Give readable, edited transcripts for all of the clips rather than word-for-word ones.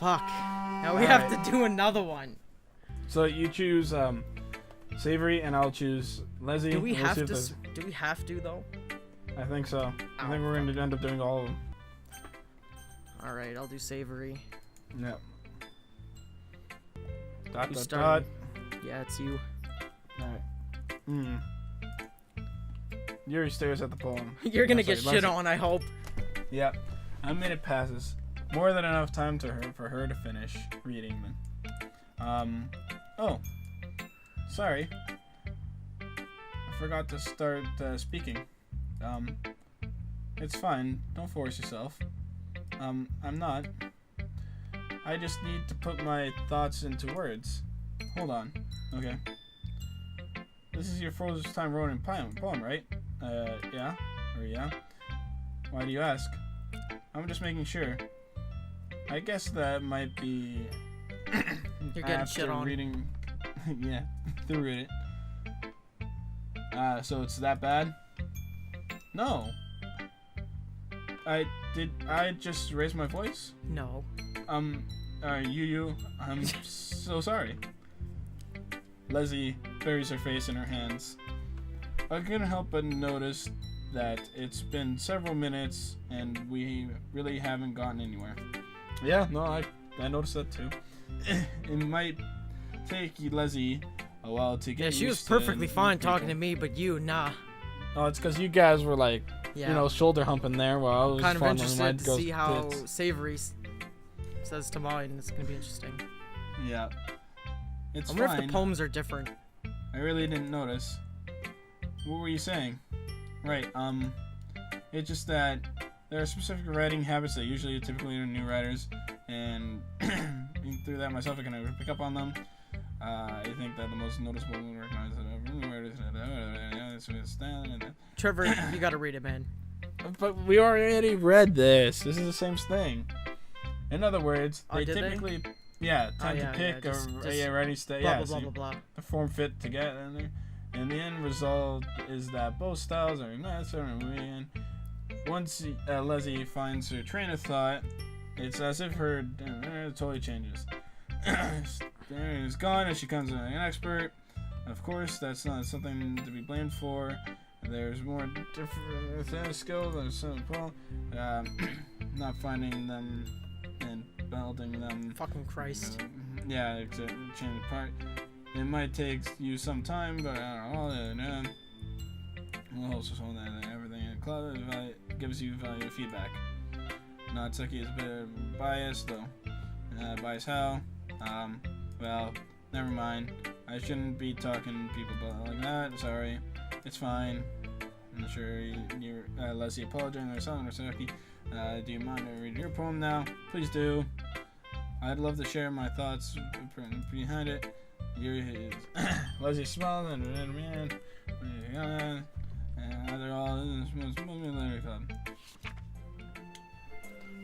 Fuck. Now we have to do another one. So you choose Savory, and I'll choose Leslie. Do we have to? Do we have to though? I think so. I think we're gonna end up doing all of them. All right, I'll do Savory. Yep. Dot Who's dot starting? dot. Yeah, it's you. Alright. Yuri stares at the poem. You're gonna get shit on, I hope. Yep. A minute passes. More than enough time for her to finish reading them. Oh. Sorry. I forgot to start speaking. It's fine. Don't force yourself. I'm not. I just need to put my thoughts into words. Hold on. Okay. This is your first time writing a poem, right? Yeah? Or yeah? Why do you ask? I'm just making sure. I guess that might be... You're getting shit on. Reading... yeah, through it. So it's that bad? No. Did I just raise my voice? No. I'm so sorry. Leslie buries her face in her hands. I couldn't help but notice that it's been several minutes and we really haven't gotten anywhere. Yeah, no, I noticed that too. It might take Leslie a while to get used to. Yeah, she was perfectly fine talking to me, but you, nah. Oh, it's because you guys were like, yeah. you know, shoulder humping there while I was kind of interested to see how Savory says to mine. It's gonna be interesting. Yeah. It's I wonder fine. if the poems are different. I really didn't notice. What were you saying? Right, it's just that there are specific writing habits that usually typically are new writers, and through that myself I can pick up on them. I think that the most noticeable one recognized that Trevor, you gotta read it, man. But we already read this. This is the same thing. In other words, they typically tend to pick a writing style. Yeah, blah, blah, blah. The form fit together in there. And the end result is that both styles are necessary. Once Leslie finds her train of thought, it's as if her totally changes. It's gone, and she becomes an expert. Of course, that's not something to be blamed for. There's more different skills. There's simple, not finding them and building them. Fucking Christ. Yeah, it's a change apart. It might take you some time, but I don't know. We'll also show that everything in club gives you valuable feedback. Natsuki is a bit biased, though. Biased how? Well, never mind. I shouldn't be talking to people like that. Sorry. It's fine. I'm sure you're Leslie apologizing or something. Natsuki, do you mind I read your poem now? Please do. I'd love to share my thoughts behind it. Leslie smiled and man. They're all in the club.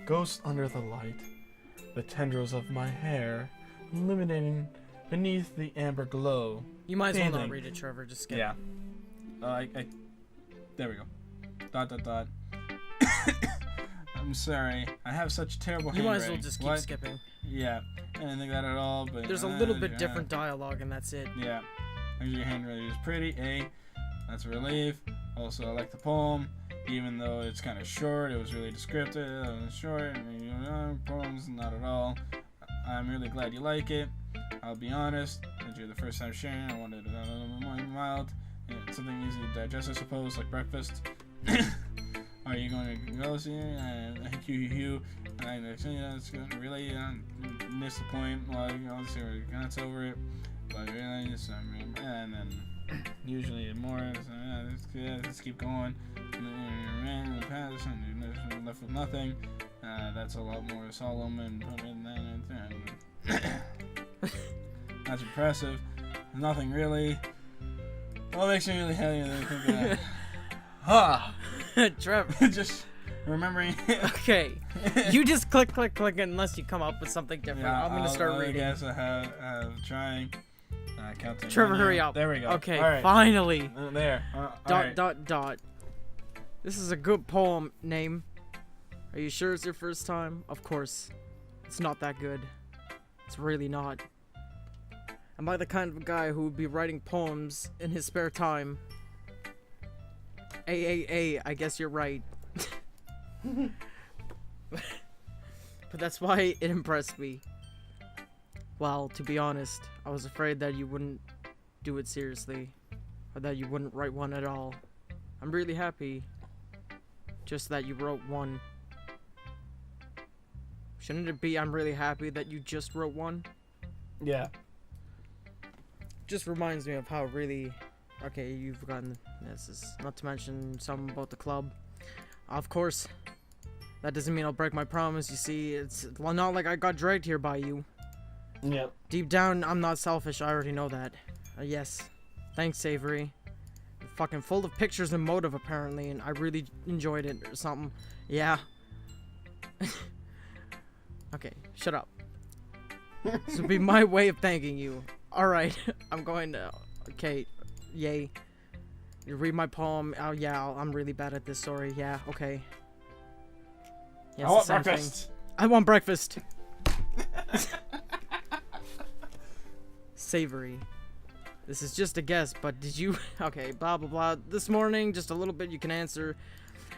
Ghost under the light, the tendrils of my hair illuminating beneath the amber glow. You might as well not read it, Trevor. Just skip. Yeah. There we go. Dot dot dot. I'm sorry. I have such terrible handwriting. You might as well just keep skipping. Yeah. I didn't think that at all, but there's a little bit different dialogue, and that's it. Yeah. Your handwriting is pretty. That's a relief. Also, I like the poem, even though it's kind of short. It was really descriptive. It was short. Poems, not at all. I'm really glad you like it. I'll be honest. Since you're the first time sharing, I wanted it a little more mild. Yeah, something easy to digest, I suppose, like breakfast. Are you going to go see it? That's really miss the point. Well, I'll see where it's over it. But really, and then usually more. Let's keep going. In the past, and you're left with nothing. That's a lot more solemn and that's impressive. Nothing really. What makes me really happy? Trevor. Just remembering. Okay. You just click unless you come up with something different. Yeah, I'm gonna start reading. I guess I have trying. Counting. Trevor, hurry up. There we go. Okay, right. finally. There. Dot. This is a good poem name. Are you sure it's your first time? Of course. It's not that good. It's really not. Am I the kind of guy who would be writing poems in his spare time? I guess you're right. But that's why it impressed me. Well, to be honest, I was afraid that you wouldn't do it seriously. Or that you wouldn't write one at all. I'm really happy. Just that you wrote one. Shouldn't it be I'm really happy that you just wrote one? Yeah. Just reminds me of how really... Okay, you've forgotten this. Is not to mention something about the club. Of course, that doesn't mean I'll break my promise. You see, it's not like I got dragged here by you. Yep. Deep down, I'm not selfish. I already know that. Yes. Thanks, Savory. Fucking full of pictures and motive, apparently, and I really enjoyed it or something. Yeah. Okay, shut up. This would be my way of thanking you. Alright, I'm going to... Okay, yay. You read my poem. Oh, yeah, I'm really bad at this, sorry. Yeah, okay. Yeah, I want breakfast. I want breakfast. Savory. This is just a guess, but did you... Okay, blah, blah, blah. This morning, just a little bit you can answer.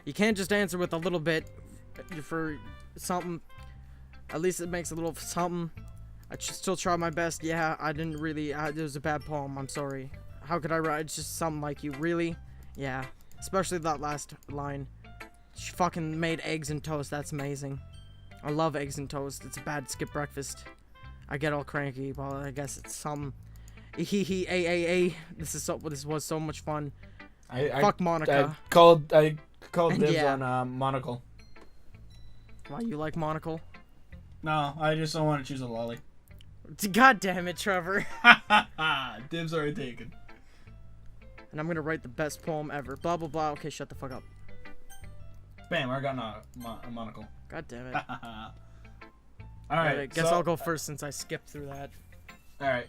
You can't just answer with a little bit for something. At least it makes a little something. I still try my best. Yeah, I didn't really... it was a bad poem. I'm sorry. How could I write just something like you? Really? Yeah. Especially that last line. She fucking made eggs and toast. That's amazing. I love eggs and toast. It's a bad skip breakfast. I get all cranky. Well, I guess it's some... This was so much fun. Fuck Monica. I called dibs yeah. on Monocle. Why, you like Monocle? No, I just don't want to choose a lolly. God damn it, Trevor. Dibs already taken. And I'm gonna write the best poem ever. Blah, blah, blah. Okay, shut the fuck up. Bam, I got a Monocle. God damn it. Alright, I guess I'll go first since I skipped through that. Alright.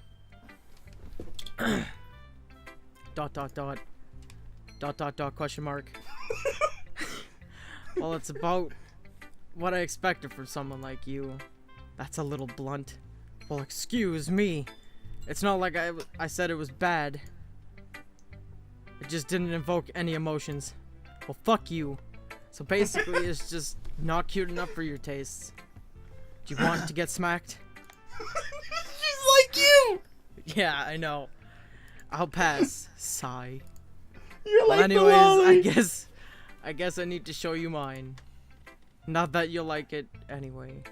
Dot, dot, dot. Dot, dot, dot, question mark. Well, it's about what I expected from someone like you. That's a little blunt. Well, excuse me. It's not like I said it was bad. It just didn't invoke any emotions. Well, fuck you. So basically, it's just not cute enough for your tastes. Do you want to get smacked? She's like you! Yeah, I know. I'll pass. Sigh. You're like well, anyways, the lolly. I guess I need to show you mine. Not that you'll like it anyway.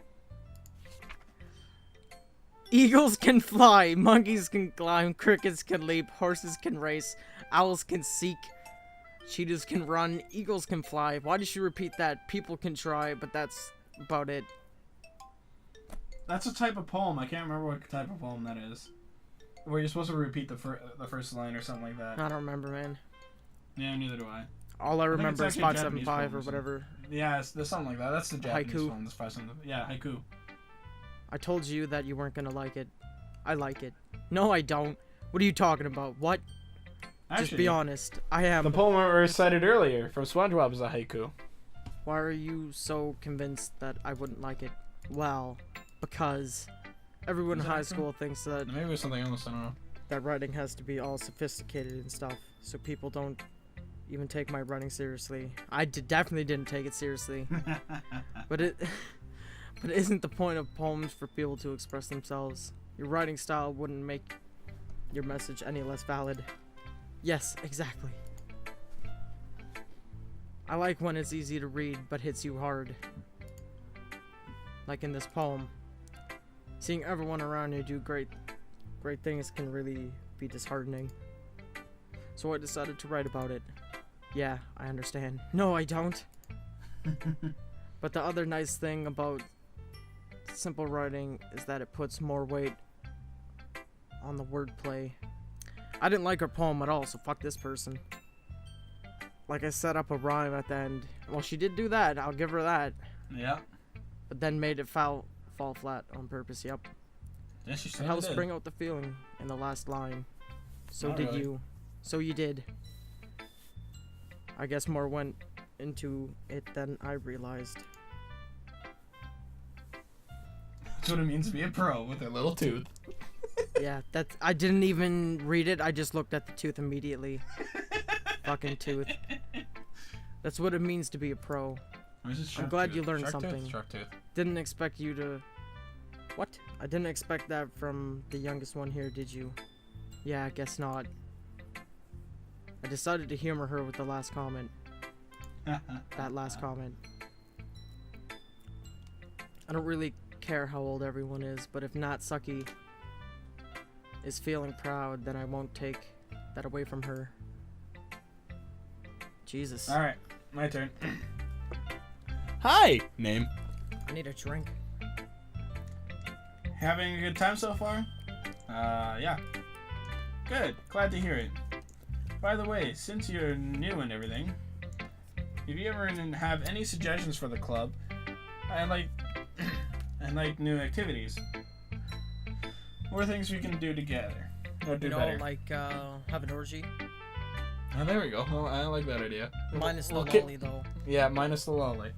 Eagles can fly, monkeys can climb, crickets can leap, horses can race, owls can seek, cheetahs can run, eagles can fly. Why did you repeat that? People can try, but that's about it. That's a type of poem. I can't remember what type of poem that is. Where you're supposed to repeat the first line or something like that. I don't remember, man. Yeah, neither do I. All I remember is actually a Japanese 575 or poem, so- whatever. Yeah, there's something like that. That's the Japanese Haiku. one. That's 575. Yeah, haiku. I told you that you weren't gonna like it. I like it. No, I don't. What are you talking about? What? Actually, Just be honest. I am. the poem I recited earlier from SpongeBob is a haiku. Why are you so convinced that I wouldn't like it? Well, because everyone in high school thinks that Maybe it was something else. I don't know. that writing has to be all sophisticated and stuff, so people don't even take my writing seriously. I definitely didn't take it seriously. But it isn't the point of poems for people to express themselves. Your writing style wouldn't make your message any less valid. Yes, exactly. I like when it's easy to read but hits you hard. Like in this poem. Seeing everyone around you do great things can really be disheartening. So I decided to write about it. Yeah, I understand. No, I don't. But the other nice thing about simple writing is that it puts more weight on the wordplay. I didn't like her poem at all, so fuck this person. Like, I set up a rhyme at the end. Well, she did do that, I'll give her that. Yeah. But then made it fall flat on purpose, yep. Yeah, she It certainly helps did. bring out the feeling in the last line. So Not did really. you. So you did. I guess more went into it than I realized. That's what it means to be a pro with a little tooth. Yeah, that's. I didn't even read it. I just looked at the tooth immediately. Fucking tooth. That's what it means to be a pro. I'm glad you learned something. Shark tooth. Didn't expect you to. What? I didn't expect that from the youngest one here, did you? Yeah, I guess not. I decided to humor her with the last comment. That last comment. I don't really care how old everyone is, but if Natsuki is feeling proud, then I won't take that away from her. Jesus. Alright, my turn. Hi! Name. I need a drink. Having a good time so far? Yeah. Good. Glad to hear it. By the way, since you're new and everything, if you ever have any suggestions for the club, I like new activities or things we can do together or do better. Like have an orgy. Oh, there we go. Well, I like that idea. Minus the lolly, though. Yeah, minus the lolly.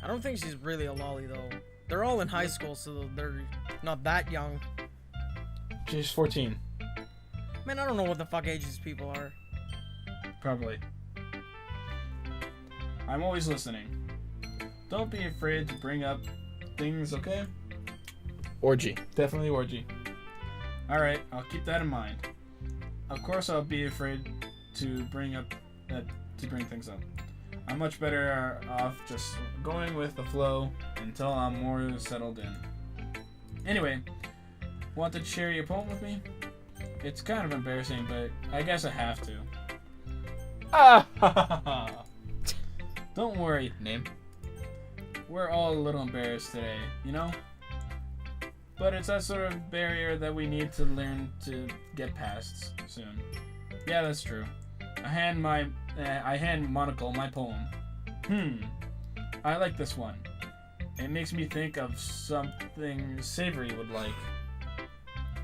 I don't think she's really a lolly, though. They're all in high school, so they're not that young. She's 14. Man, I don't know what the fuck age these people are. Probably. I'm always listening. Don't be afraid to bring up things, okay? Orgy. Definitely orgy. Alright, I'll keep that in mind. Of course I'll be afraid to bring things up. I'm much better off just going with the flow until I'm more settled in. Anyway, want to share your poem with me? It's kind of embarrassing, but I guess I have to. Ah! Don't worry, Name. We're all a little embarrassed today, you know? But it's that sort of barrier that we need to learn to get past soon. Yeah, that's true. I hand Monocle my poem. I like this one. It makes me think of something Savory would like.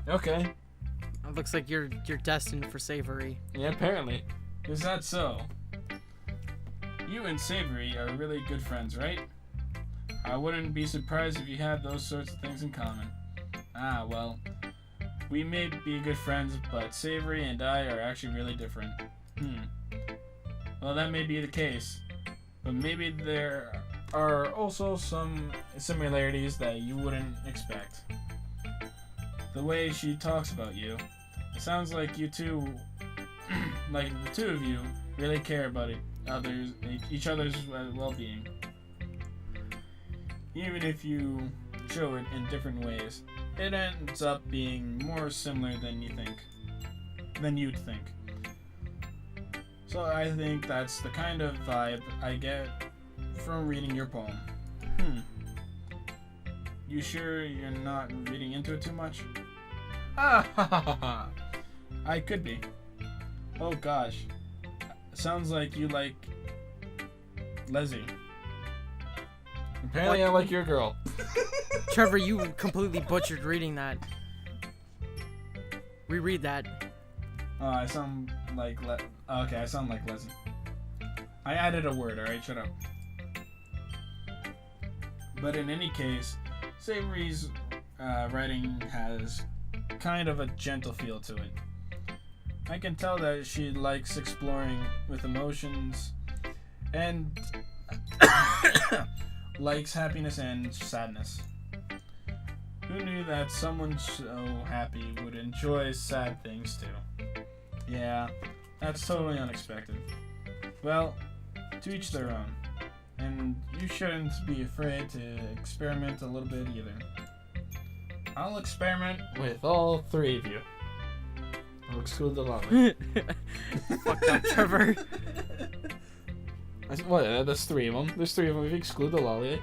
Okay. It looks like you're destined for Savory. Yeah, apparently. Is that so? You and Savory are really good friends, right? I wouldn't be surprised if you had those sorts of things in common. Ah, well. We may be good friends, but Savory and I are actually really different. Well, that may be the case. But maybe there are also some similarities that you wouldn't expect. The way she talks about you, it sounds like you two, like the two of you, really care about each other's well-being. Even if you show it in different ways, it ends up being more similar than you'd think. So I think that's the kind of vibe I get from reading your poem. You sure you're not reading into it too much? I could be. Oh gosh. Sounds like you like Leslie. Apparently I like your girl. Trevor, you completely butchered reading that. Reread that. Oh, I sound like okay, I sound like Leslie. I added a word, alright? Shut up. But in any case, Savory's writing has kind of a gentle feel to it. I can tell that she likes exploring with emotions and likes happiness and sadness. Who knew that someone so happy would enjoy sad things too? Yeah, that's totally unexpected. Well, to each their own. And you shouldn't be afraid to experiment a little bit either. I'll experiment with all three of you. I'll exclude the lolly. Fuck that, Trevor. What? There's three of them. There's three of them. If you exclude the lolly,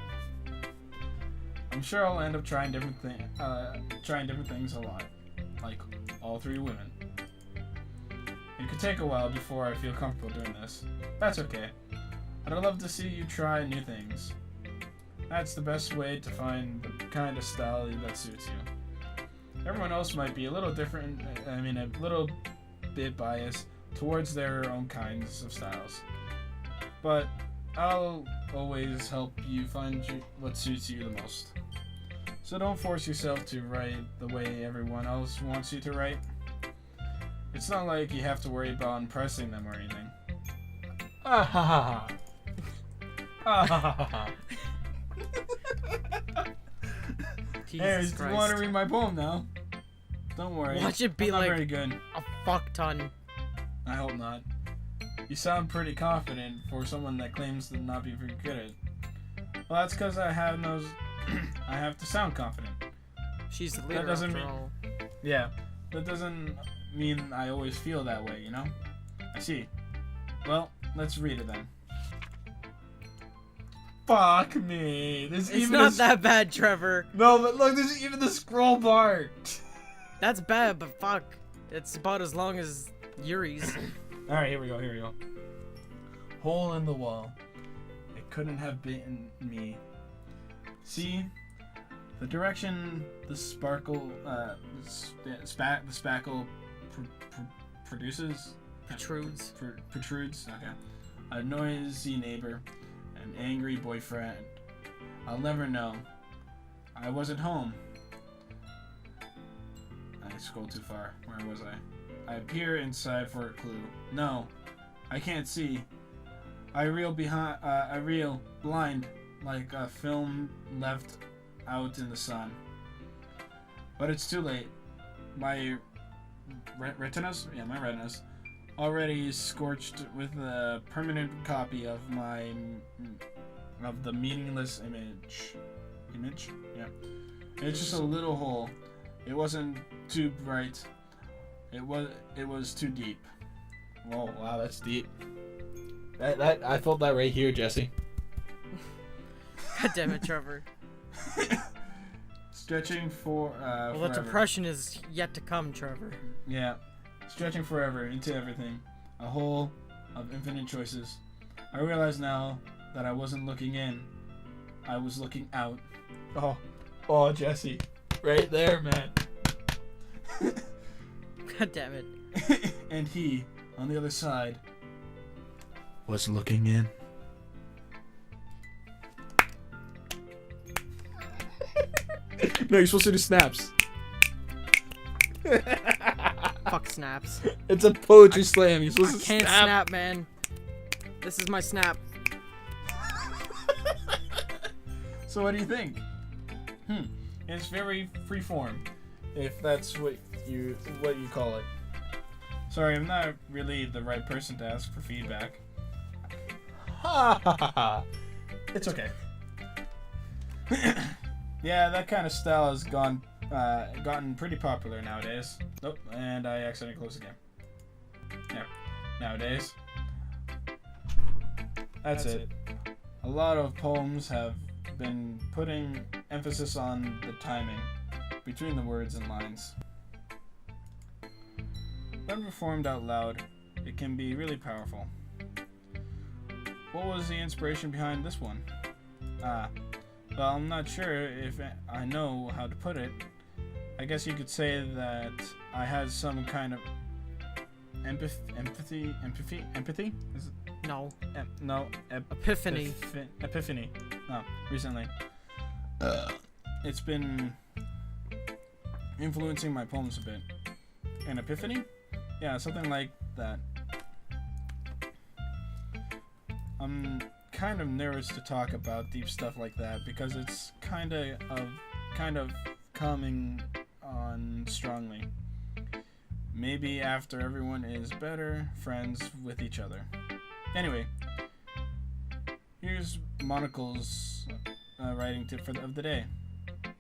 I'm sure I'll end up trying different things a lot, like all three women. It could take a while before I feel comfortable doing this. That's okay. But I'd love to see you try new things. That's the best way to find the kind of style that suits you. Everyone else might be a little different, a little bit biased towards their own kinds of styles. But I'll always help you find what suits you the most. So don't force yourself to write the way everyone else wants you to write. It's not like you have to worry about impressing them or anything. Ah ha ha ha. Ah ha ha ha. Hey, Jesus you want Christ. to read my poem now? Don't worry. Watch it be I'm not like very good. a fuck ton. I hope not. You sound pretty confident for someone that claims to not be very good at it. Well, that's because I have I have to sound confident. She's the leader doesn't after mean- all. Yeah, that doesn't mean I always feel that way, you know? I see. Well, let's read it then. Fuck me. There's It's even not that bad, Trevor. No, but look, there's even the scroll bar. That's bad, but fuck. It's about as long as Yuri's. Alright, here we go. Hole in the wall. It couldn't have been me. See? The direction the sparkle, the spackle produces? Protrudes. Protrudes, okay. A noisy neighbor. An angry boyfriend. I'll never know. I wasn't home. I scrolled too far. Where was I? I peer inside for a clue. No, I can't see. I reel blind like a film left out in the sun. But it's too late. My retinas? Yeah, my retinas. Already scorched with a permanent copy of the meaningless image. Yeah. It's just a little hole. It wasn't too bright. It was too deep. Whoa, wow, that's deep. That I felt that right here, Jesse. God damn it, Trevor. Stretching for Well, the forever. depression is yet to come, Trevor. Yeah. Stretching forever into everything. A hole of infinite choices. I realize now that I wasn't looking in. I was looking out. Oh, Jesse, right there, man. God damn it. And he, on the other side, Was looking in. No, you're supposed to do snaps. Fuck snaps. It's a poetry slam. You're supposed I to can't snap. snap, man. This is my snap. So what do you think? It's very freeform, if that's what you call it. Sorry, I'm not really the right person to ask for feedback. Ha ha ha ha. It's okay. Yeah, that kind of style has gotten pretty popular nowadays. Nope, and I accidentally closed the game. Yeah, nowadays. That's it. A lot of poems have been putting emphasis on the timing between the words and lines. When performed out loud, it can be really powerful. What was the inspiration behind this one? Well, I'm not sure if I know how to put it. I guess you could say that I had some kind of empathy? Is it? No. Epiphany. Epiphany. No, recently. It's been influencing my poems a bit. An epiphany? Yeah, something like that. I'm kind of nervous to talk about deep stuff like that because it's kind of coming on strongly. Maybe after everyone is better friends with each other. Anyway, here's Monocle's writing tip of the day.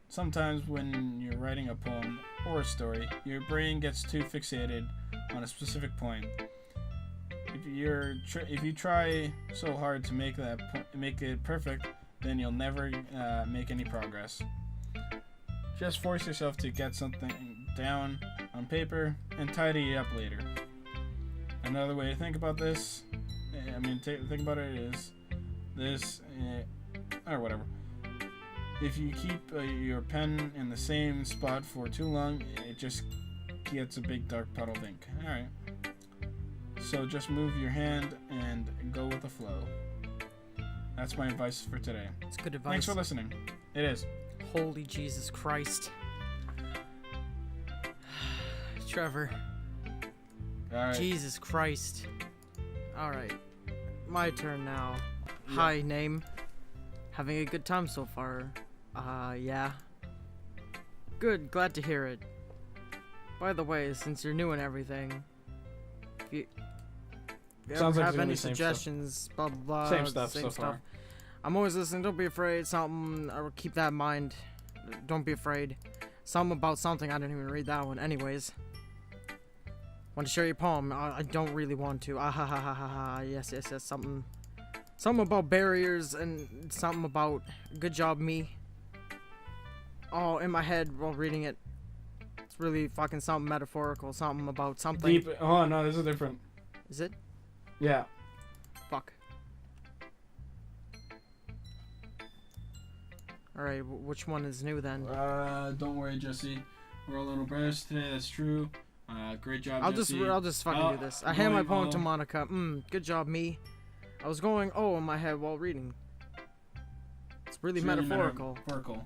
Sometimes when you're writing a poem or a story, your brain gets too fixated on a specific point. If you try so hard to make it perfect, then you'll never make any progress. Just force yourself to get something down on paper and tidy it up later. Another way to think about this, think about it is this, or whatever. If you keep your pen in the same spot for too long, it just gets a big dark puddle of ink. Alright. So just move your hand and go with the flow. That's my advice for today. It's good advice. Thanks for listening. It is. Holy Jesus Christ. Trevor. Alright. Jesus Christ. Alright. My turn now. Yeah. Hi, name. Having a good time so far. Yeah. Good, glad to hear it. By the way, since you're new and everything, if you Sounds ever like have it's gonna any be same stuff. suggestions, blah blah blah. Same stuff so far. I'm always listening. Don't be afraid. Something. Or keep that in mind. Don't be afraid. Something about something. I didn't even read that one. Anyways. Want to share your poem? I don't really want to. Ah ha ha ha ha ha. Yes yes yes. Something about barriers and something about good job me. Oh, in my head while reading it. It's really fucking something metaphorical. Something about something. Deep. Oh no, this is different. Is it? Yeah. Fuck. Alright, which one is new then? Don't worry, Jesse. We're all little brothers today. That's true. Great job, I'll Jesse. just fucking Oh, do this. I hand my going poem to on. Monica. Good job, me. I was going in my head while reading. It's really It's really metaphorical. Metaphorical.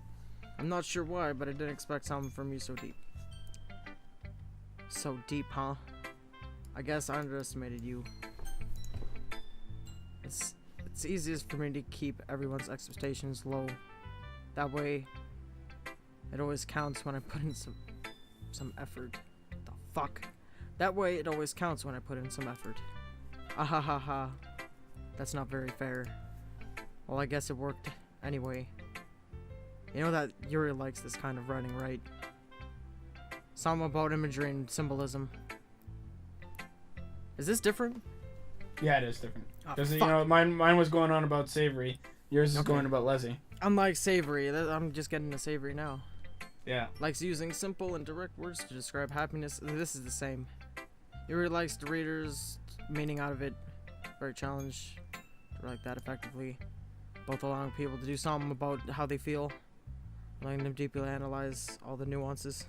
I'm not sure why, but I didn't expect something from you so deep. So deep, huh? I guess I underestimated you. It's easiest for me to keep everyone's expectations low. That way, it always counts when I put in some effort. The fuck? That way, it always counts when I put in some effort. Ah ha ha ha. That's not very fair. Well, I guess it worked anyway. You know that Yuri likes this kind of writing, right? Something about imagery and symbolism. Is this different? Yeah, it is different. Oh, Because you fuck. know, mine was going on about savory. Yours is Okay. going about Leslie. Unlike savory, I'm just getting to savory now. Yeah. Likes using simple and direct words to describe happiness. This is the same. Yuri likes the reader's meaning out of it. Very challenge to write that effectively. Both allowing people to do something about how they feel. Letting them deeply analyze all the nuances.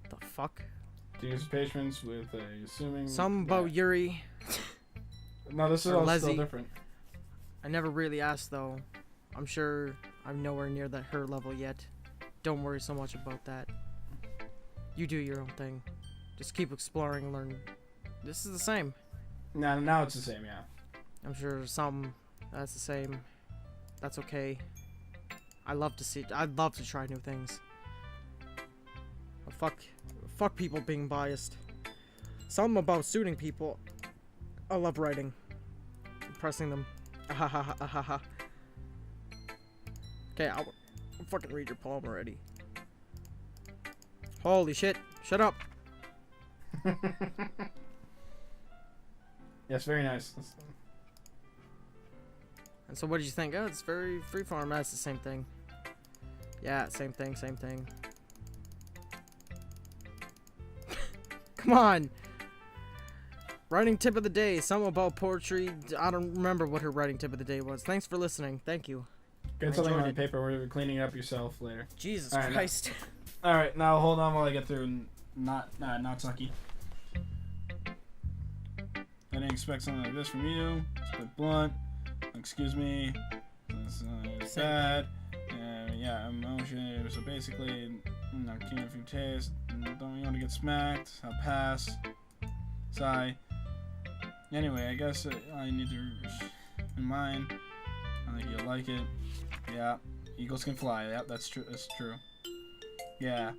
The fuck? To use patience with assuming. Something about Yuri. No, this is or all still Leslie. different. I never really asked though. I'm sure I'm nowhere near her level yet. Don't worry so much about that. You do your own thing. Just keep exploring and learn. This is the same. Now it's the same, yeah. I'm sure some that's the same. That's okay. I'd love to try new things. But fuck people being biased. Something about suiting people. I love writing. Impressing them. Ahahaha. Okay, I'll fucking read your poem already. Holy shit. Shut up. Yes, very nice. And so what did you think? Oh, it's very freeform. That's the same thing. Yeah, same thing. Come on. Writing tip of the day. Something about poetry. I don't remember what her writing tip of the day was. Thanks for listening. Thank you. Get something enjoyed on it. paper where you're cleaning it up yourself later. Jesus Alright, Christ. Alright, now hold on while I get through. Not sucky. I didn't expect something like this from you. It's a bit blunt. Excuse me. It's bad. Yeah, emotion. So basically, not keen if you taste. Don't want to get smacked. I'll pass. Sigh. Anyway, I guess I need to in mind. I think you'll like it. Yeah. Eagles can fly. Yep, that's true. That's true. Yeah.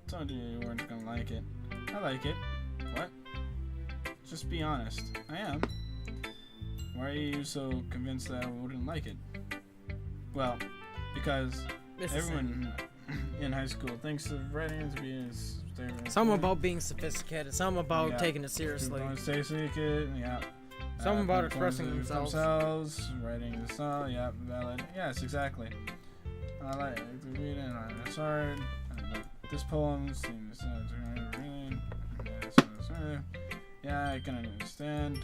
Told you you weren't gonna like it. I like it. What? Just be honest. I am. Why are you so convinced that I wouldn't like it? Well, because This is everyone in high school thinks of writing to be something about being sophisticated. Something about Yeah. taking it seriously. Stay secret, yeah. Something about Performance expressing of themselves. writing the song, yeah, valid. Yes, exactly. I like to read it. It's hard. Like this poem seems really. Yeah, I can understand,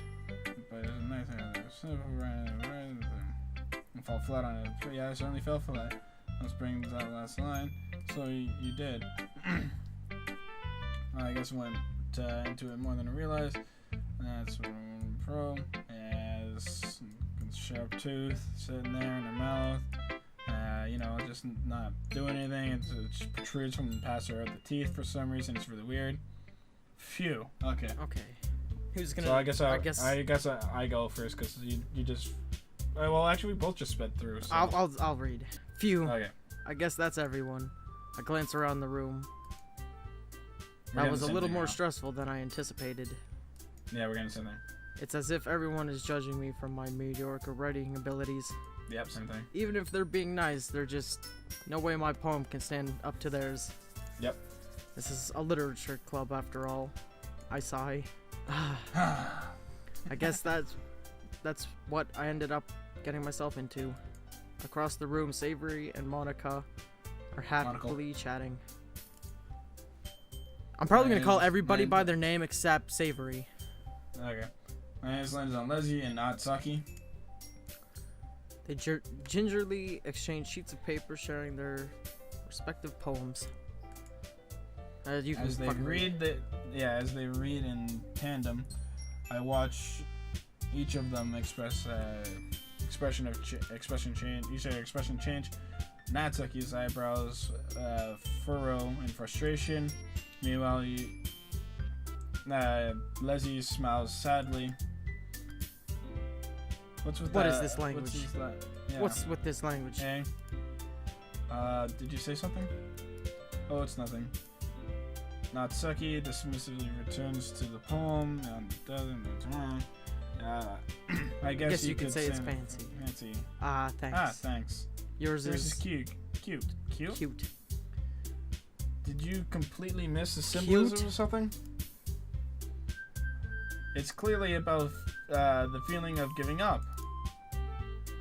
but it's a nice thing. And fall flat on it. Yeah, I certainly fell flat. Let's bring that last line. So you did. I guess I went into it more than I realized. That's what I'm pro. As sharp tooth sitting there in her mouth. just not doing anything. It just protrudes from past her other teeth for some reason. It's really weird. Phew. Okay. Okay. Who's gonna? So I guess I go first because you just. Well, actually, we both just sped through. So. I'll read. Phew. Okay. I guess that's everyone. I glance around the room. We're That getting was the a same little thing more now. stressful than I anticipated. Yeah, we're getting the same thing. It's as if everyone is judging me from my mediocre writing abilities. Yep, same thing. Even if they're being nice, they're just no way my poem can stand up to theirs. Yep. This is a literature club after all. I sigh. I guess that's what I ended up getting myself into. Across the room, Savory and Monica are happily chatting. I'm probably gonna call everybody by their name except Savory. Okay. My hands lands on Leslie and Natsaki. They gingerly exchange sheets of paper, sharing their respective poems. You can As they fucking read as they read in tandem, I watch each of them express expression change. You say expression change. Natsuki's eyebrows furrow in frustration. Meanwhile, Leslie smiles sadly. What's with What that? is this language? What's with this language? Hey. Did you say something? Oh, it's nothing. Natsuki dismissively returns to the poem and doesn't. I guess you could say it's fancy. Fancy. Thanks. Thanks. Yours This is is cute. cute. Did you completely miss the symbolism Cute? or something? It's clearly about the feeling of giving up.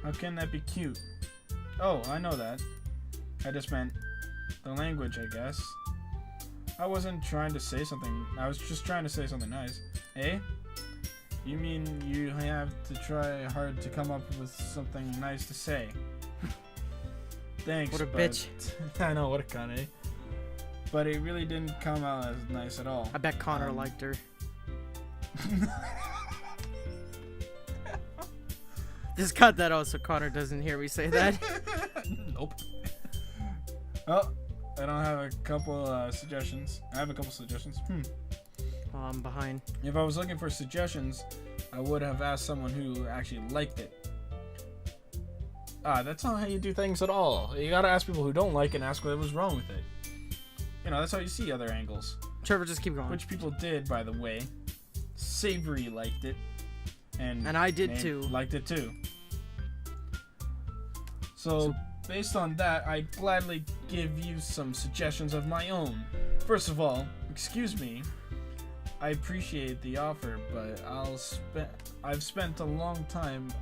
How can that be cute? Oh, I know that. I just meant the language, I guess. I wasn't trying to say something. I was just trying to say something nice. Eh? You mean you have to try hard to come up with something nice to say? Thanks. What a but- bitch. I know, what a cunt, eh? But it really didn't come out as nice at all. I bet Connor liked her. Just cut that out so Connor doesn't hear me say that. Nope. Oh, I don't have a couple suggestions. I have a couple suggestions. Oh, I'm behind. If I was looking for suggestions, I would have asked someone who actually liked it. That's not how you do things at all. You gotta ask people who don't like it and ask what was wrong with it. That's how you see other angles. Trevor, just keep going. Which people did, by the way. Savory liked it. And I did Nate too. Liked it too. So, based on that, I gladly give you some suggestions of my own. First of all, excuse me. I appreciate the offer, but I've spent a long time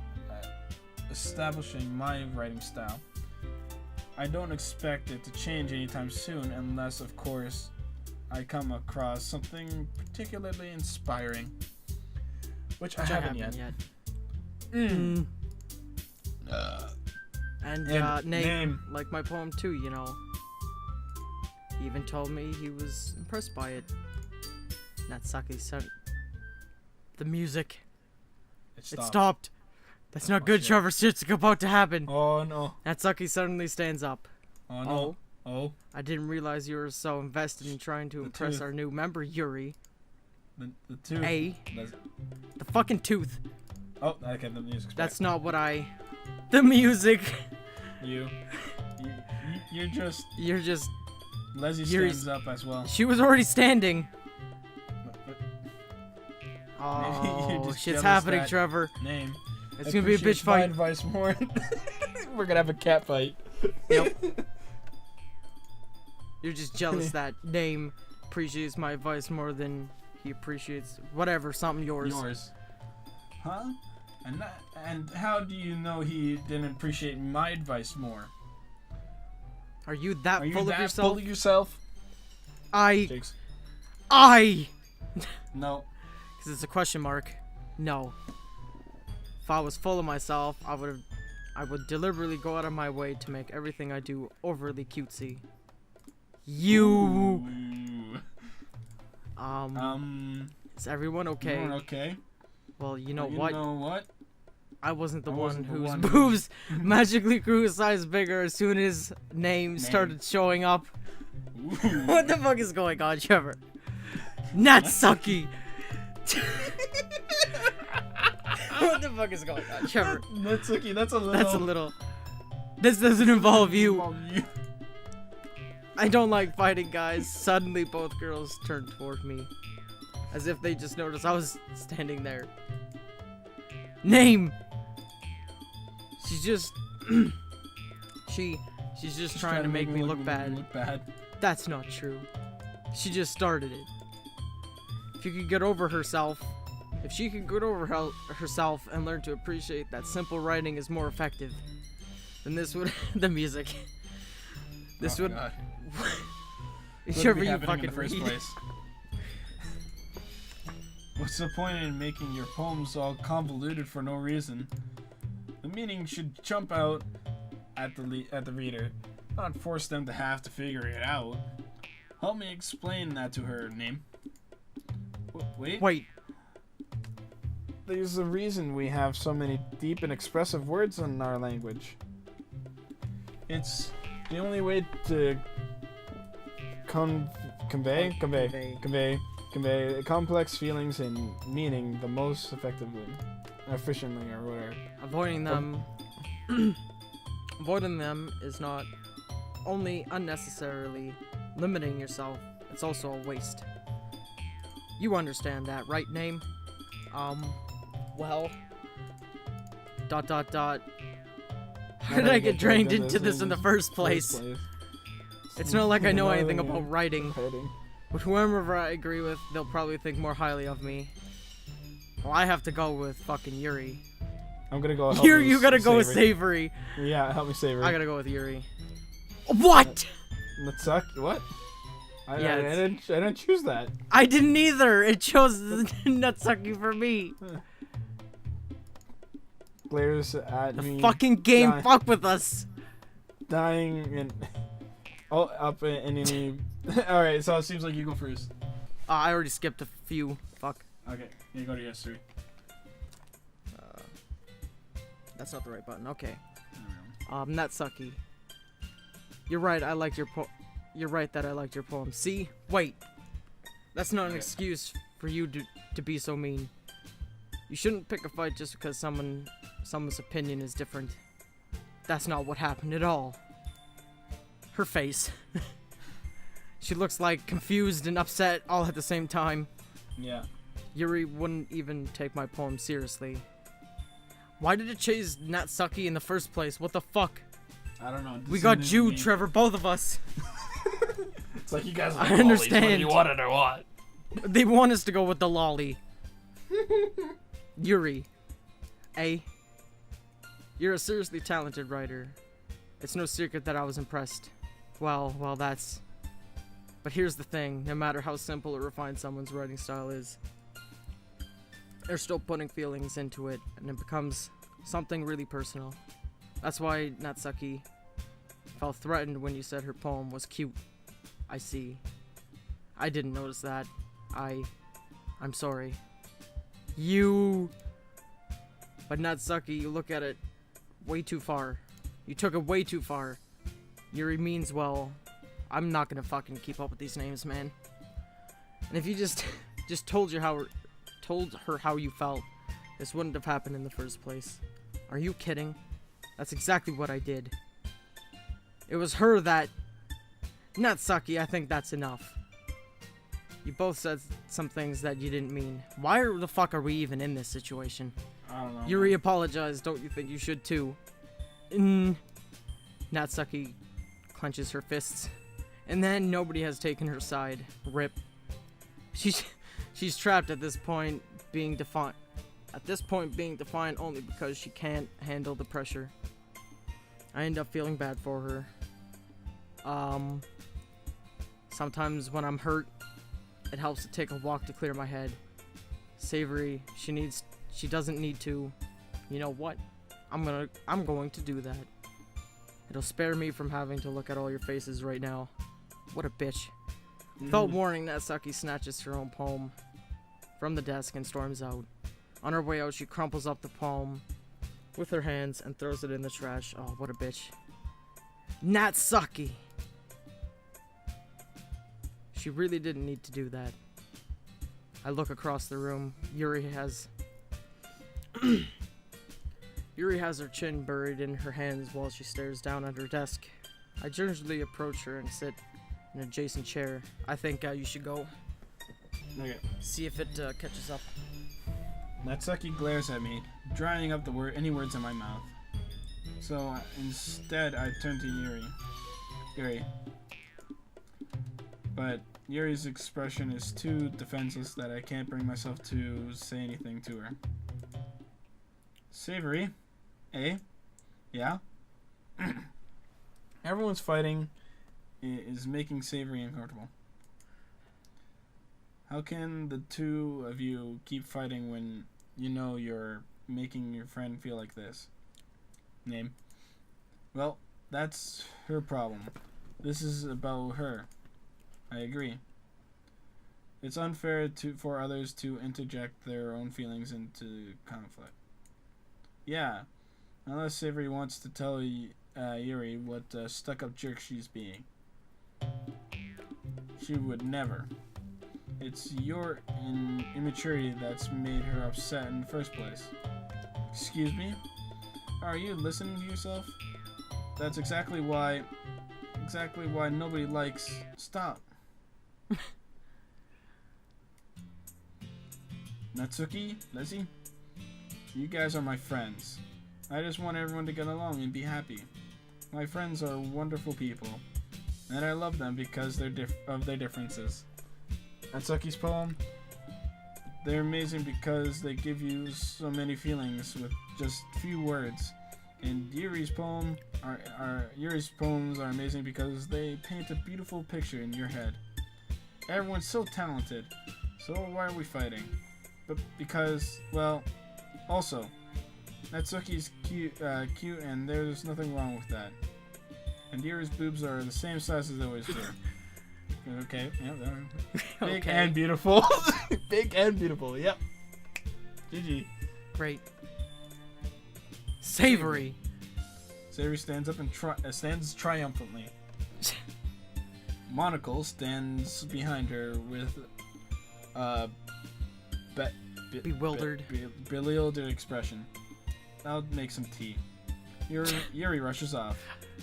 establishing my writing style. I don't expect it to change anytime soon, unless, of course, I come across something particularly inspiring. Which I haven't yet. And Nate, name. like my poem too, He even told me he was impressed by it. Natsaki said, "The music. It stopped. That's not good, shit. Trevor. Shit's about to happen." Oh no. Natsuki suddenly stands up. Oh no. Oh. I didn't realize you were so invested in trying to impress tooth. our new member, Yuri. The tooth. The fucking tooth. Oh, okay, the music's back. That's not what The music. You're just. Leslie Yuri's- stands up as well. She was already standing. You're Oh, just shit's jealous happening, that Trevor. Name. It's gonna be a bitch Appreciates my fight. advice more. We're gonna have a cat fight. Yep. You're just jealous that Name appreciates my advice more than he appreciates whatever, something yours. Huh? And how do you know he didn't appreciate my advice more? Are you that Are you full that of yourself? full of yourself? Jakes. No. Because it's a question mark. No. If I was full of myself, I would deliberately go out of my way to make everything I do overly cutesy. You. Ooh. Is everyone okay? Everyone okay? Well, you know You what? know what? I wasn't the I one wasn't the whose one boobs magically grew a size bigger as soon as name started showing up. Ooh. What the fuck is going on, Trevor? Natsuki! What the fuck is going on, Trevor? Natsuki, that's a little. That's a little. This doesn't involve you. I don't like fighting, guys. Suddenly, both girls turned toward me, as if they just noticed I was standing there. Name. She's just. She's just trying to make me look bad. That's not true. She just started it. If you could get over herself, if she could get over herself and learn to appreciate that simple writing is more effective, then this would the music. This would. God. Trevor, you in fucking the first read. place. What's the point in making your poems all convoluted for no reason? The meaning should jump out at the reader, not force them to have to figure it out. Help me explain that to her, Name. Wait. There's a reason we have so many deep and expressive words in our language. It's the only way to convey complex feelings and meaning the most effectively, efficiently, or whatever. Avoiding them is not only unnecessarily limiting yourself, it's also a waste. You understand that, right, Name? Well... ... How did I get drained into this in the first place? It's not like I know anything about writing. But whoever I agree with, they'll probably think more highly of me. Well, I have to go with fucking Yuri. I'm gonna go. You gotta go with Savory. Yeah, help me Savory. I gotta go with Yuri. What? Natsuki? What? I Yeah, didn't choose that. I didn't either. It chose Natsuki for me. Glares at The me. fucking game fuck with us. Dying and up in any. All right, so it seems like you go first. I already skipped a few. Fuck. Okay, you go to history. That's not the right button. Okay. Natsuki. You're right. I liked your You're right that I liked your poem. See? Wait. That's not an excuse for you to be so mean. You shouldn't pick a fight just because someone's opinion is different. That's not what happened at all. Her face. She looks like confused and upset all at the same time. Yeah. Yuri wouldn't even take my poem seriously. Why did it chase Natsuki in the first place? What the fuck? I don't know. We got Jude, Trevor, both of us. It's like you guys. I understand. Whether you want it or what? They want us to go with the lolly. Yuri. You're a seriously talented writer. It's no secret that I was impressed. Well, that's... But here's the thing. No matter how simple or refined someone's writing style is, they're still putting feelings into it, and it becomes something really personal. That's why Natsuki felt threatened when you said her poem was cute. I see. I didn't notice that. I'm sorry. But Natsuki, you look at it way too far. You took it way too far. Yuri means well. I'm not gonna fucking keep up with these names, man. And if you just told her how you felt, this wouldn't have happened in the first place. Are you kidding? That's exactly what I did. It was her that... Natsuki, I think that's enough. You both said some things that you didn't mean. Why the fuck are we even in this situation? I don't know. Yuri apologized. Don't you think you should too? Natsuki clenches her fists. And then nobody has taken her side. Rip. She's trapped at this point, being defiant. At this point, being defiant only because she can't handle the pressure. I end up feeling bad for her. Sometimes when I'm hurt, it helps to take a walk to clear my head. Savory, she doesn't need to. You know what? I'm going to do that. It'll spare me from having to look at all your faces right now. What a bitch. Without warning, Natsuki snatches her own poem from the desk and storms out. On her way out, she crumples up the poem, with her hands and throws it in the trash. Oh, what a bitch. Natsuki! She really didn't need to do that. I look across the room. Yuri has her chin buried in her hands while she stares down at her desk. I gingerly approach her and sit in an adjacent chair. I think you should go Okay. see if it catches up. Natsuki glares at me, drying up any words in my mouth. So instead, I turn to Yuri. But Yuri's expression is too defenseless that I can't bring myself to say anything to her. Savory? Eh? Yeah? Everyone's fighting is making Savory uncomfortable. How can the two of you keep fighting when you know you're making your friend feel like this? Name. Well, that's her problem. This is about her. I agree. It's unfair for others to interject their own feelings into conflict. Yeah, unless Savory wants to tell Yuri what a stuck-up jerk she's being. She would never. It's your immaturity that's made her upset in the first place. Excuse me? Are you listening to yourself? That's exactly why nobody likes... Stop. Natsuki, Leslie, you guys are my friends. I just want everyone to get along and be happy. My friends are wonderful people, and I love them because of their differences. Natsuki's poem, they're amazing because they give you so many feelings with just few words. And Yuri's poems are amazing because they paint a beautiful picture in your head. Everyone's so talented, so why are we fighting? But because, well, also, Natsuki's cute, and there's nothing wrong with that. And Yuri's boobs are the same size as they always were. Okay, yep, big Okay. and beautiful. Big and beautiful, yep. GG. Great. Savory. Savory stands up and stands triumphantly. Monocle stands behind her with Bewildered. bewildered expression. I'll make some tea. Yuri rushes off.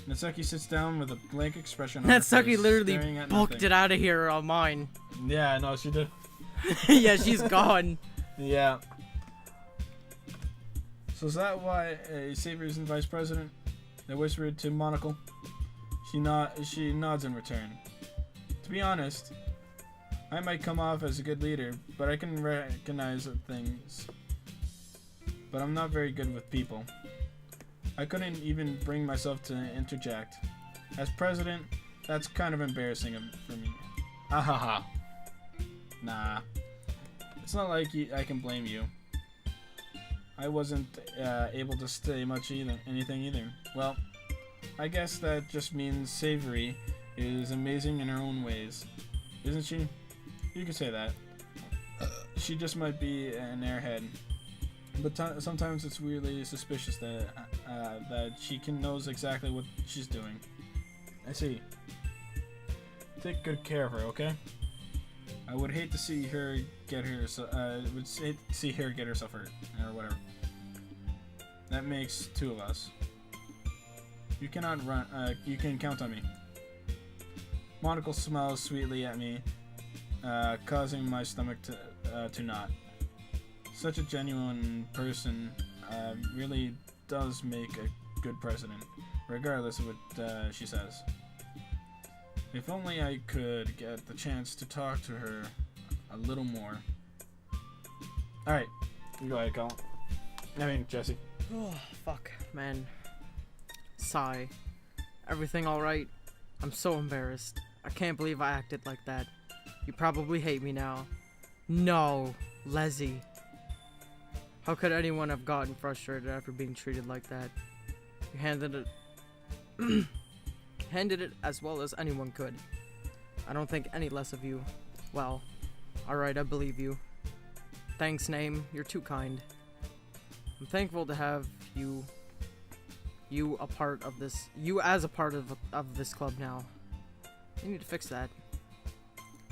Natsuki sits down with a blank expression on her Natsuki face, literally staring at booked nothing. it out of here on mine. Yeah, no, she did. Yeah, she's gone. Yeah. So is that why Savory isn't vice president? They whispered to Monocle. She nods in return. To be honest, I might come off as a good leader, but I can recognize things. But I'm not very good with people. I couldn't even bring myself to interject. As president, that's kind of embarrassing for me. Ahaha. Nah. It's not like I can blame you. I wasn't able to say anything either. Well, I guess that just means Savory is amazing in her own ways. Isn't she? You could say that. She just might be an airhead. But sometimes it's really suspicious that she knows exactly what she's doing. I see. Take good care of her, okay? I would hate to see her get herself hurt or whatever. That makes two of us. You cannot run. You can count on me. Monocle smiles sweetly at me, causing my stomach to knot. Such a genuine person really does make a good president, regardless of what she says. If only I could get the chance to talk to her a little more. Alright, you go ahead, Colin. I mean, Jesse. Oh, fuck, man. Sigh. Everything alright? I'm so embarrassed. I can't believe I acted like that. You probably hate me now. No, Leslie. How could anyone have gotten frustrated after being treated like that? You handled it as well as anyone could. I don't think any less of you. Well, alright, I believe you. Thanks, Name. You're too kind. I'm thankful to have you a part of this, you as a part of this club now. You need to fix that.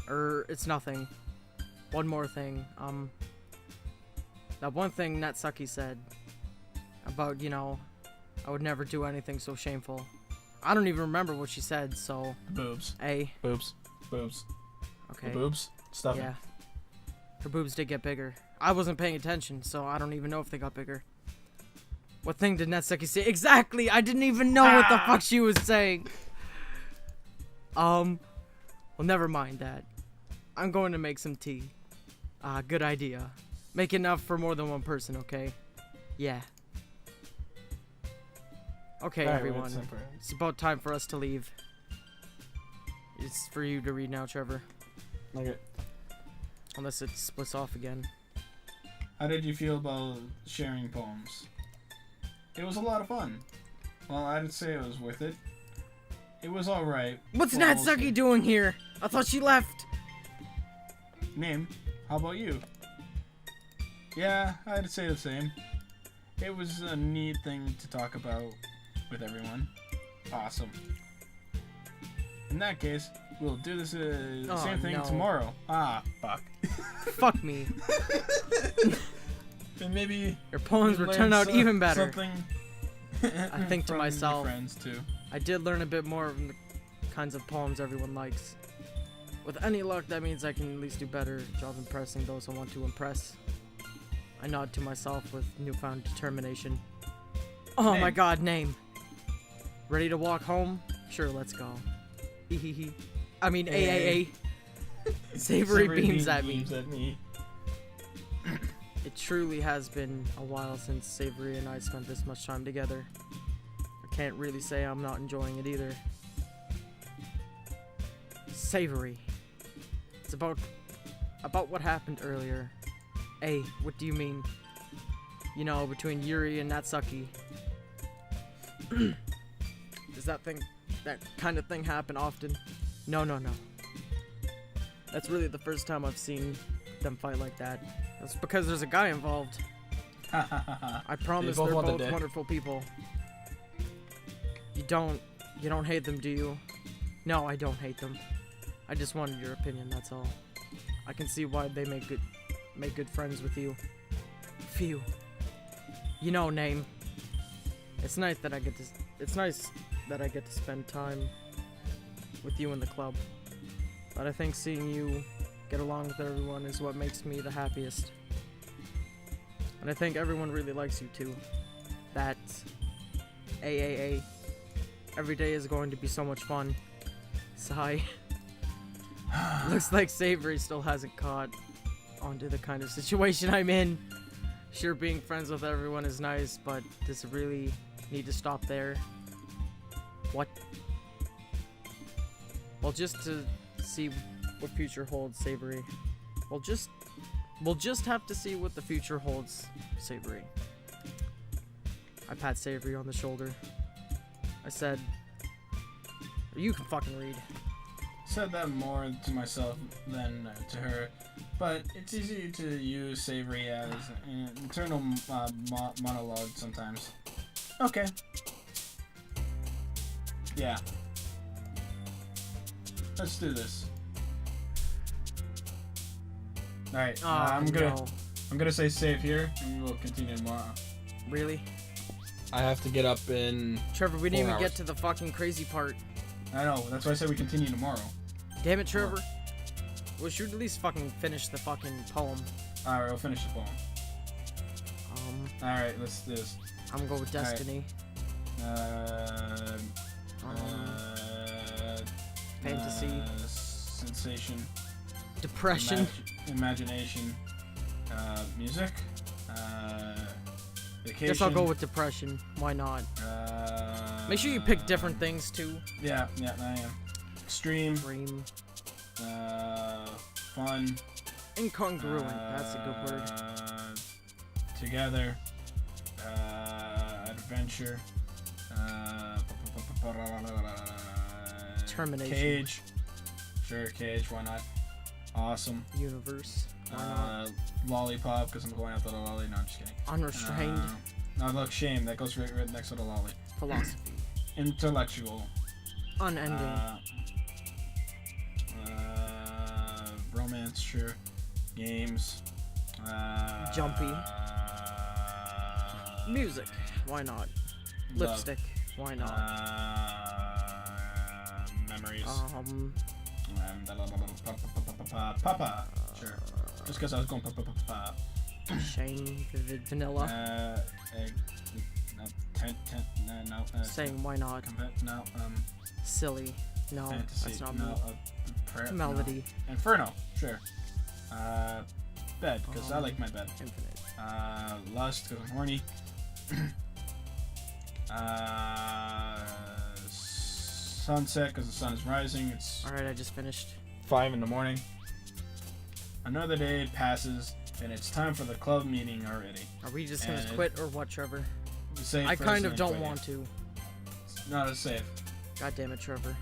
It's nothing. One more thing, that one thing Natsuki said about, you know, I would never do anything so shameful. I don't even remember what she said, so... Boobs. A. Boobs. Boobs. Okay. The boobs? Stuff. Yeah. Her boobs did get bigger. I wasn't paying attention, so I don't even know if they got bigger. What thing did Natsuki say? Exactly! I didn't even know what the fuck she was saying! Well, never mind that. I'm going to make some tea. Good idea. Make enough for more than one person, okay? Yeah. Okay, everyone. It's about time for us to leave. It's for you to read now, Trevor. Okay. Unless it splits off again. How did you feel about sharing poems? It was a lot of fun. Well, I'd say it was worth it. It was alright. What's Natsuki doing here? I thought she left. Name, how about you? Yeah, I'd say the same. It was a neat thing to talk about with everyone. Awesome. In that case, we'll do this same thing tomorrow. Ah, fuck. Fuck me. And maybe your poems will turn out even better. Something. I think to myself, friends too. I did learn a bit more of the kinds of poems everyone likes. With any luck, that means I can at least do better job impressing those I want to impress. I nod to myself with newfound determination. Oh Name. My god, name. Ready to walk home? Sure, let's go. Hehehe. I mean, AAA. Savory beams at me. It truly has been a while since Savory and I spent this much time together. I can't really say I'm not enjoying it either. Savory. It's about what happened earlier. Hey, what do you mean? You know, between Yuri and Natsuki. Does that kind of thing happen often? No. That's really the first time I've seen them fight like that. That's because there's a guy involved. I promise they're both wonderful people. You don't hate them, do you? No, I don't hate them. I just wanted your opinion, that's all. I can see why they make good friends with you. Phew. You know, name. It's nice that I get to spend time with you in the club. But I think seeing you get along with everyone is what makes me the happiest. And I think everyone really likes you too. That's AAA. Every day is going to be so much fun. Sigh. Looks like Savory still hasn't caught onto the kind of situation I'm in. Sure, being friends with everyone is nice, but does it really need to stop there? What? Well, just to see what future holds, Savory. We'll just have to see what the future holds, Savory. I pat Savory on the shoulder. I said, you can fucking read. Said that more to myself than to her, but it's easy to use Savory as an internal monologue sometimes. Okay. Yeah. Let's do this. Alright, I'm gonna say save here, and we'll continue tomorrow. Really? I have to get up in... Trevor, we didn't even get to the fucking crazy part. I know, that's why I said we continue tomorrow. Damn it, Trevor. We should at least fucking finish the fucking poem. Alright, we'll finish the poem. Alright, let's do this. I'm gonna go with Destiny. Fantasy. Sensation. Depression. Imagination. Music. Vacation. Guess I'll go with depression. Why not? Make sure you pick different things too. Yeah, I am. Extreme. Dream. Fun. Incongruent. That's a good word. Together. Adventure. Termination. Cage. Sure, cage. Why not? Awesome. Universe. Lollipop, because I'm going after the lolly. No, I'm just kidding. Unrestrained. No, look, shame. That goes right next to the lolly. Philosophy. Intellectual. Unending. Romance, sure. Games. Jumpy. Music. Why not? Love. Lipstick. Why not? Memories. Papa. Sure. Just because I was going papa. Shame. Vivid. Vanilla. Egg. No. Saying why not? No. Silly. No, Fantasy. that's not No. me. Prayer. Melody. No. Inferno. Sure. Bed, because I like my bed. Infinite. Lust, because I'm horny. Sunset, because the sun is rising. It's Alright, I just finished. 5 in the morning. Another day passes, and it's time for the club meeting already. Are we just gonna And quit or what, Trevor? Safe I first kind of and don't quit. want to. It's not as safe. God damn it, Trevor.